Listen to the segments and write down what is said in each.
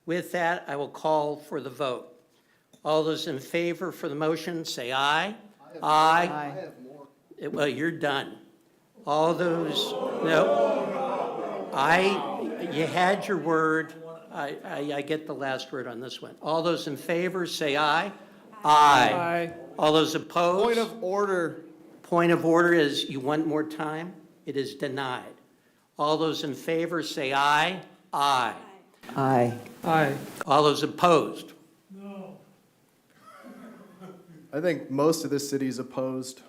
With that, I will call for the vote. All those in favor for the motion, say aye. Aye. I have more. Well, you're done. All those, no. You had your word. I get the last word on this one. All those in favor, say aye. Aye. All those opposed? Point of order. Point of order is you want more time? It is denied. All those in favor, say aye. Aye. Aye. Aye. All those opposed? I think most of this city is opposed,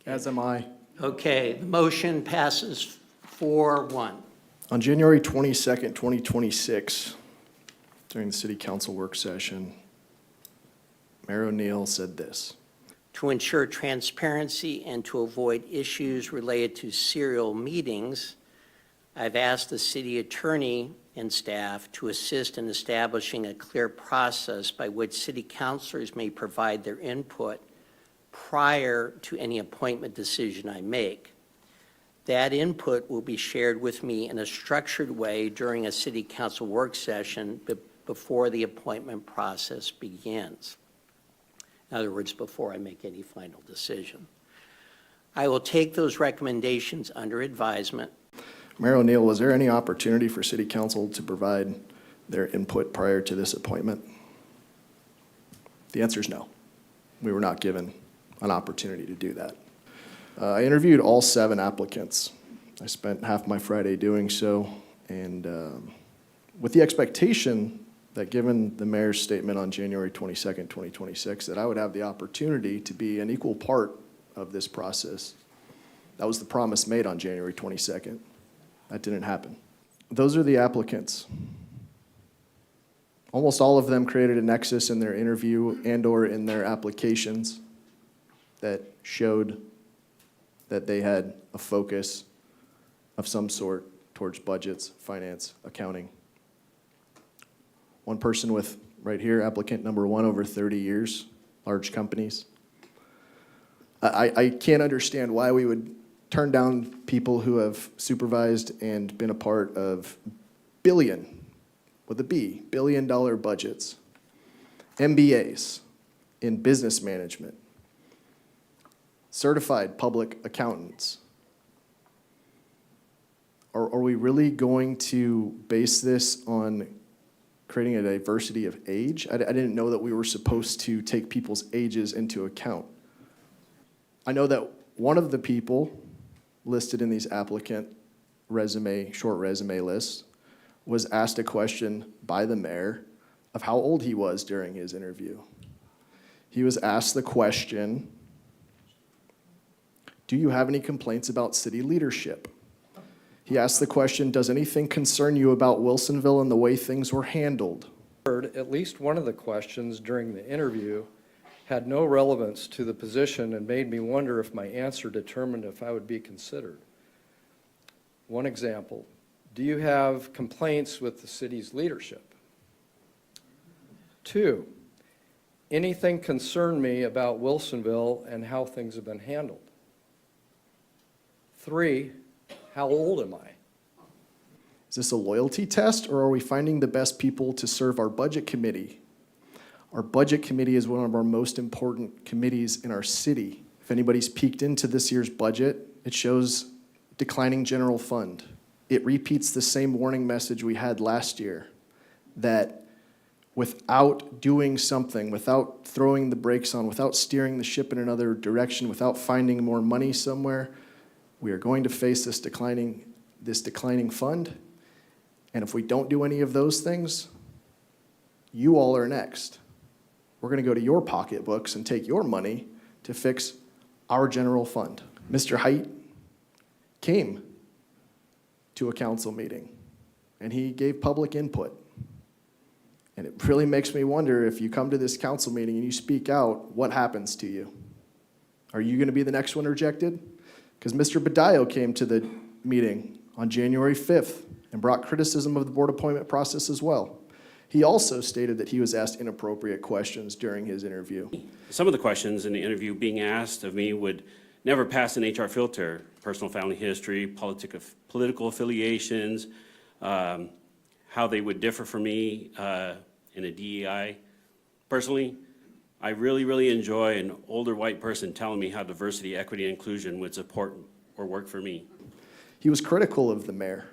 as am I. Okay, the motion passes 4-1. On January 22nd, 2026, during the city council work session, Mayor O'Neill said this. To ensure transparency and to avoid issues related to serial meetings, I've asked the city attorney and staff to assist in establishing a clear process by which city councilors may provide their input prior to any appointment decision I make. That input will be shared with me in a structured way during a city council work session before the appointment process begins. In other words, before I make any final decision. I will take those recommendations under advisement. Mayor O'Neill, was there any opportunity for city council to provide their input prior to this appointment? The answer is no. We were not given an opportunity to do that. I interviewed all 7 applicants. I spent half my Friday doing so, and with the expectation that given the mayor's statement on January 22nd, 2026, that I would have the opportunity to be an equal part of this process. That was the promise made on January 22nd. That didn't happen. Those are the applicants. Almost all of them created a nexus in their interview and/or in their applications that showed that they had a focus of some sort towards budgets, finance, accounting. One person with, right here, applicant number 1, over 30 years, large companies. I can't understand why we would turn down people who have supervised and been a part of billion, with a B, billion-dollar budgets, MBAs in business management, certified public accountants. Are we really going to base this on creating a diversity of age? I didn't know that we were supposed to take people's ages into account. I know that one of the people listed in these applicant short resume lists was asked a question by the mayor of how old he was during his interview. He was asked the question, do you have any complaints about city leadership? He asked the question, does anything concern you about Wilsonville and the way things were handled? At least one of the questions during the interview had no relevance to the position and made me wonder if my answer determined if I would be considered. One example, do you have complaints with the city's leadership? 2, anything concern me about Wilsonville and how things have been handled? 3, how old am I? Is this a loyalty test, or are we finding the best people to serve our budget committee? Our budget committee is one of our most important committees in our city. If anybody's peeked into this year's budget, it shows declining general fund. It repeats the same warning message we had last year, that without doing something, without throwing the brakes on, without steering the ship in another direction, without finding more money somewhere, we are going to face this declining fund. And if we don't do any of those things, you all are next. We're going to go to your pocketbooks and take your money to fix our general fund. Mr. Height came to a council meeting, and he gave public input. And it really makes me wonder, if you come to this council meeting and you speak out, what happens to you? Are you going to be the next one rejected? Because Mr. Badillo came to the meeting on January 5th and brought criticism of the board appointment process as well. He also stated that he was asked inappropriate questions during his interview. Some of the questions in the interview being asked of me would never pass an HR filter: personal family history, political affiliations, how how they would differ from me in a DEI. Personally, I really enjoy an older white person telling me how diversity, equity, and inclusion would support or work for me. He was critical of the mayor.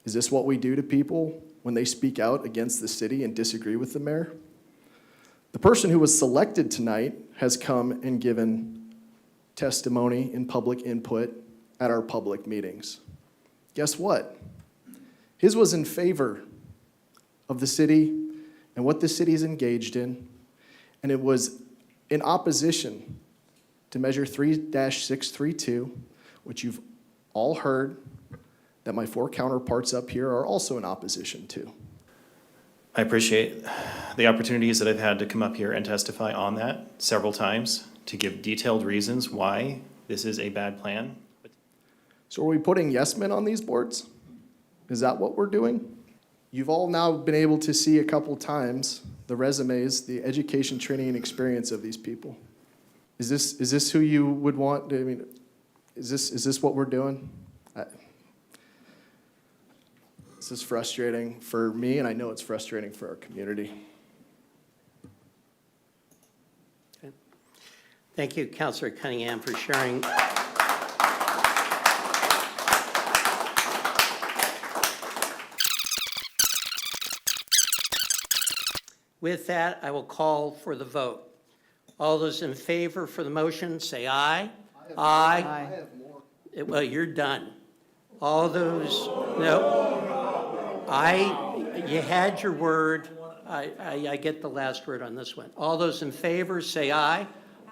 Is this what we do to people when they speak out against the city and disagree with the mayor? The person who was selected tonight has come and given testimony and public input at our public meetings. Guess what? His was in favor of the city and what the city is engaged in, and it was in opposition to Measure 3-632, which you've all heard that my four counterparts up here are also in opposition to. I appreciate the opportunities that I've had to come up here and testify on that several times to give detailed reasons why this is a bad plan. So are we putting yes men on these boards? Is that what we're doing? You've all now been able to see a couple times the resumes, the education, training, and experience of these people. Is this who you would want? I mean, is this what we're doing? This is frustrating for me, and I know it's frustrating for our community. Okay. Thank you, Councilor Cunningham, for sharing. With that, I will call for the vote. All those in favor for the motion, say aye. Aye. Well, you're done. All those, no. You had your word. I get the last word on this one. All those in favor, say aye.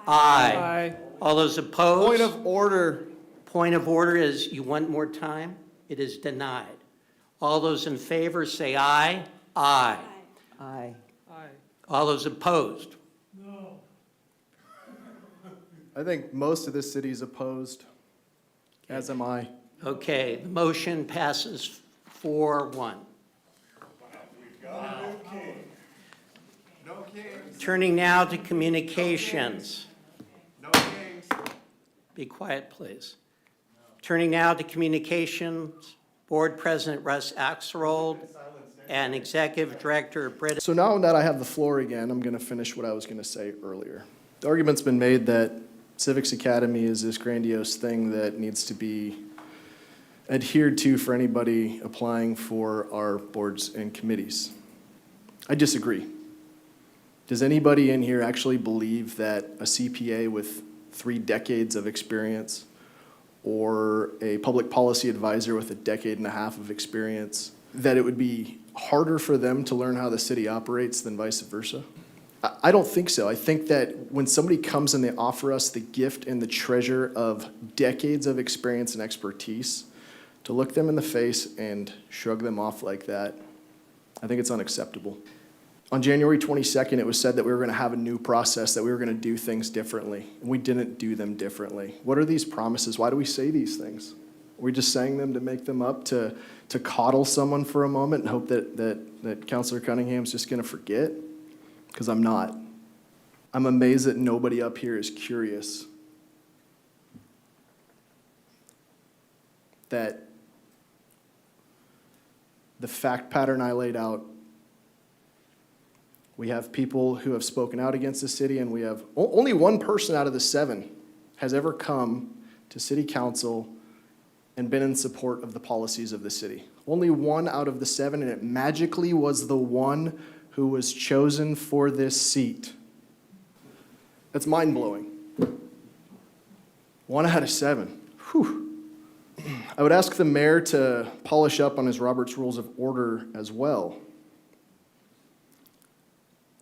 Aye. All those opposed? Point of order. Point of order is, you want more time? It is denied. All those in favor, say aye. Aye. Aye. All those opposed? I think most of this city is opposed, as am I. Okay, the motion passes 4-1. Turning now to communications. No kings. Be quiet, please. Turning now to communications, Board President Russ Axelrod and Executive Director Britta. So now that I have the floor again, I'm going to finish what I was going to say earlier. The argument's been made that Civics Academy is this grandiose thing that needs to be adhered to for anybody applying for our boards and committees. I disagree. Does anybody in here actually believe that a CPA with 3 decades of experience or a public policy advisor with a 1.5 decades of experience, that it would be harder for them to learn how the city operates than vice versa? I don't think so. I think that when somebody comes and they offer us the gift and the treasure of decades of experience and expertise, to look them in the face and shrug them off like that, I think it's unacceptable. On January 22nd, it was said that we were going to have a new process, that we were going to do things differently, and we didn't do them differently. What are these promises? Why do we say these things? Are we just saying them to make them up, to coddle someone for a moment and hope that Councilor Cunningham's just going to forget? Because I'm not. I'm amazed that nobody up here is curious that the fact pattern I laid out, we have people who have spoken out against the city, and we have only one person out of the 7 has ever come to city council and been in support of the policies of the city. Only 1 out of the 7, and it magically was the one who was chosen for this seat. That's mind-blowing. 1 out of 7. Whew. I would ask the mayor to polish up on his Robert's Rules of Order as well.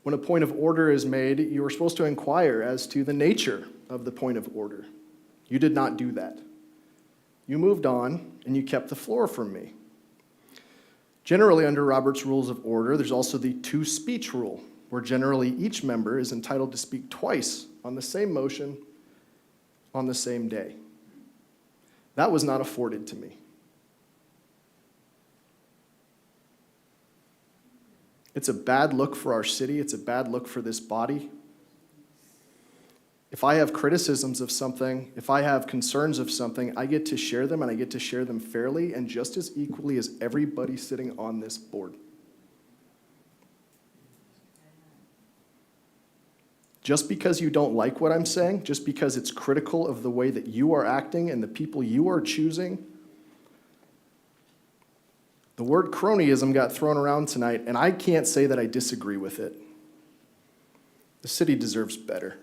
When a point of order is made, you are supposed to inquire as to the nature of the point of order. You did not do that. You moved on, and you kept the floor from me. Generally, under Robert's Rules of Order, there's also the two-speech rule, where generally each member is entitled to speak twice on the same motion on the same day. That was not afforded to me. It's a bad look for our city. It's a bad look for this body. If I have criticisms of something, if I have concerns of something, I get to share them, and I get to share them fairly and just as equally as everybody sitting on this board. Just because you don't like what I'm saying, just because it's critical of the way that you are acting and the people you are choosing, the word cronyism got thrown around tonight, and I can't say that I disagree with it. The city deserves better.